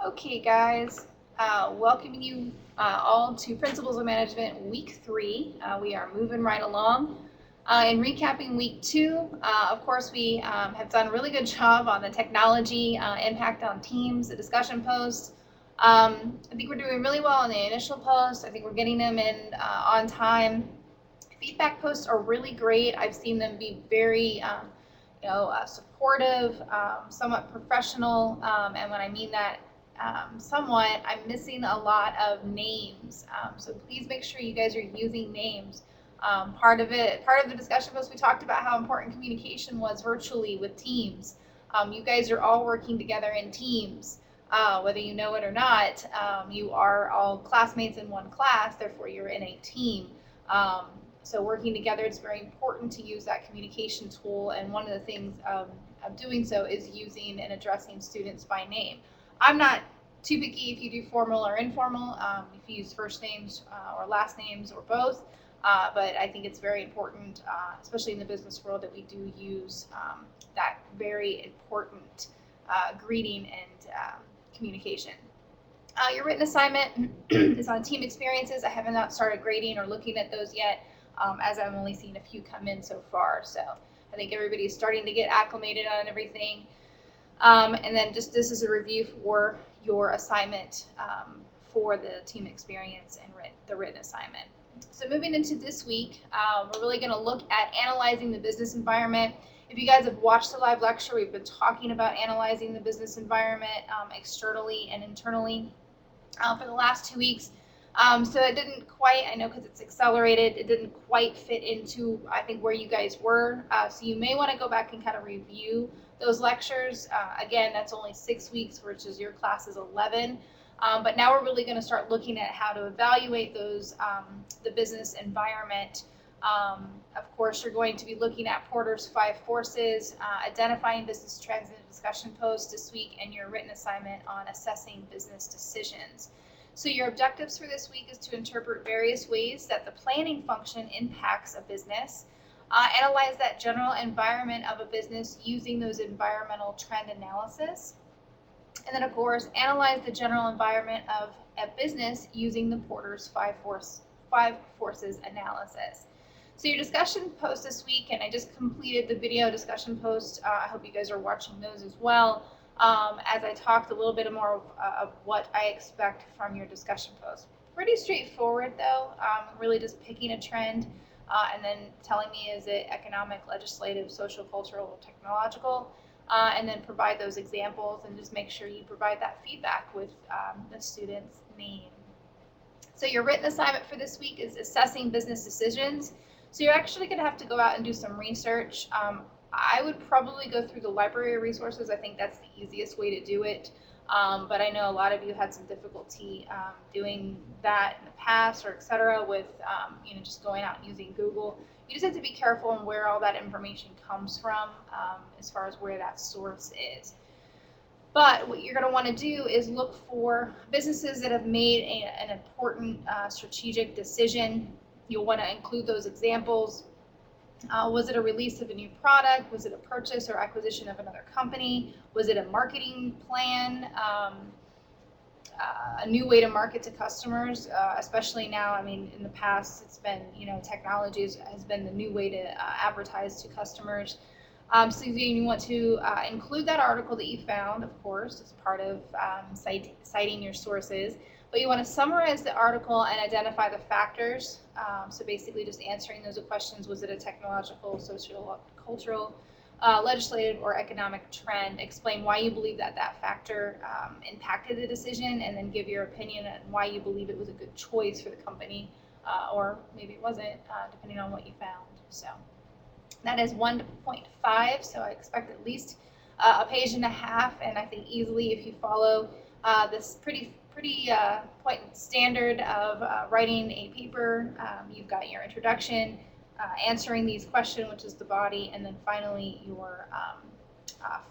Okay, guys, welcoming you all to Principles of Management Week 3. We are moving right along. In recapping Week 2, of course, we have done a really good job on the technology impact on teams, the discussion posts. I think we're doing really well on the initial posts. I think we're getting them in on time. Feedback posts are really great. I've seen them be very supportive, somewhat professional, and when I mean that somewhat, I'm missing a lot of names. So please make sure you guys are using names. Part of the discussion was we talked about how important communication was virtually with teams. You guys are all working together in teams. Whether you know it or not, you are all classmates in one class, therefore you're in a team. So working together, it's very important to use that communication tool, and one of the things of doing so is using and addressing students by name. I'm not too picky if you do formal or informal, if you use first names or last names or both, but I think it's very important, especially in the business world, that we do use that very important greeting and communication. Your written assignment is on team experiences. I have not started grading or looking at those yet, as I've only seen a few come in so far. So I think everybody's starting to get acclimated on everything. And then just this is a review for your assignment for the team experience and the written assignment. So moving into this week, we're really going to look at analyzing the business environment. If you guys have watched the live lecture, we've been talking about analyzing the business environment externally and internally for the last 2 weeks. So it didn't quite, I know because it's accelerated, it didn't quite fit into, I think, where you guys were. So you may want to go back and kind of review those lectures. Again, that's only 6 weeks, versus your class is 11. But now we're really going to start looking at how to evaluate those, the business environment. Of course, you're going to be looking at Porter's 5 forces, identifying business trends in a discussion post this week, and your written assignment on assessing business decisions. So your objectives for this week is to interpret various ways that the planning function impacts a business, analyze that general environment of a business using those environmental trend analysis, and then, of course, analyze the general environment of a business using the Porter's 5 forces analysis. So your discussion post this week, and I just completed the video discussion post. I hope you guys are watching those as well, as I talked a little bit more of what I expect from your discussion post. Pretty straightforward, though, really just picking a trend and then telling me, is it economic, legislative, social, cultural, or technological, and then provide those examples and just make sure you provide that feedback with the student's name. So your written assignment for this week is assessing business decisions. So you're actually going to have to go out and do some research. I would probably go through the library resources. I think that's the easiest way to do it. But I know a lot of you had some difficulty doing that in the past, or etc., with just going out and using Google. You just have to be careful on where all that information comes from, as far as where that source is. But what you're going to want to do is look for businesses that have made an important strategic decision. You'll want to include those examples. Was it a release of a new product? Was it a purchase or acquisition of another company? Was it a marketing plan? A new way to market to customers, especially now. I mean, in the past, it's been, technology has been the new way to advertise to customers. So you want to include that article that you found, of course, as part of citing your sources. But you want to summarize the article and identify the factors. So basically just answering those questions: was it a technological, social, cultural, legislative, or economic trend? Explain why you believe that factor impacted the decision, and then give your opinion on why you believe it was a good choice for the company, or maybe it wasn't, depending on what you found. So that is 1.5, so I expect at least a page and a half, and I think easily, if you follow this pretty point standard of writing a paper, you've got your introduction, answering these questions, which is the body, and then finally your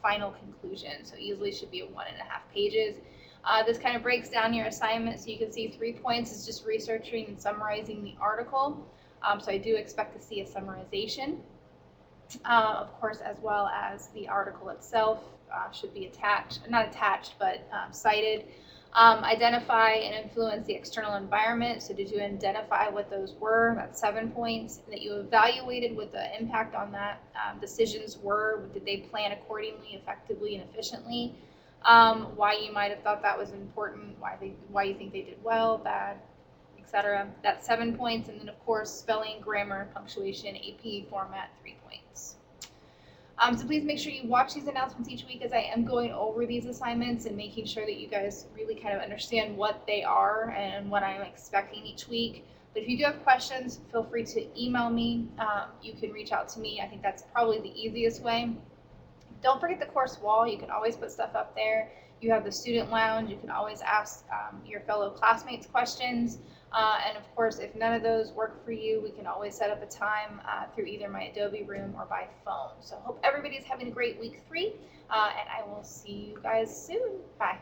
final conclusion. So easily should be 1.5 pages. This kind of breaks down your assignment, so you can see 3 points is just researching and summarizing the article. So I do expect to see a summarization, of course, as well as the article itself, should be attached, not attached, but cited. Identify and influence the external environment. So did you identify what those were? That's 7 points. That you evaluated what the impact on that decisions were. Did they plan accordingly, effectively, and efficiently? Why you might have thought that was important, why you think they did well, bad, etc. That's 7 points. And then of course, spelling, grammar, punctuation, AP format, 3 points. So please make sure you watch these announcements each week as I am going over these assignments and making sure that you guys really kind of understand what they are and what I'm expecting each week. But if you do have questions, feel free to email me. You can reach out to me. I think that's probably the easiest way. Don't forget the course wall. You can always put stuff up there. You have the student lounge. You can always ask your fellow classmates questions. And of course, if none of those work for you, we can always set up a time through either my Adobe Room or by phone. So hope everybody's having a great week 3, and I will see you guys soon. Bye.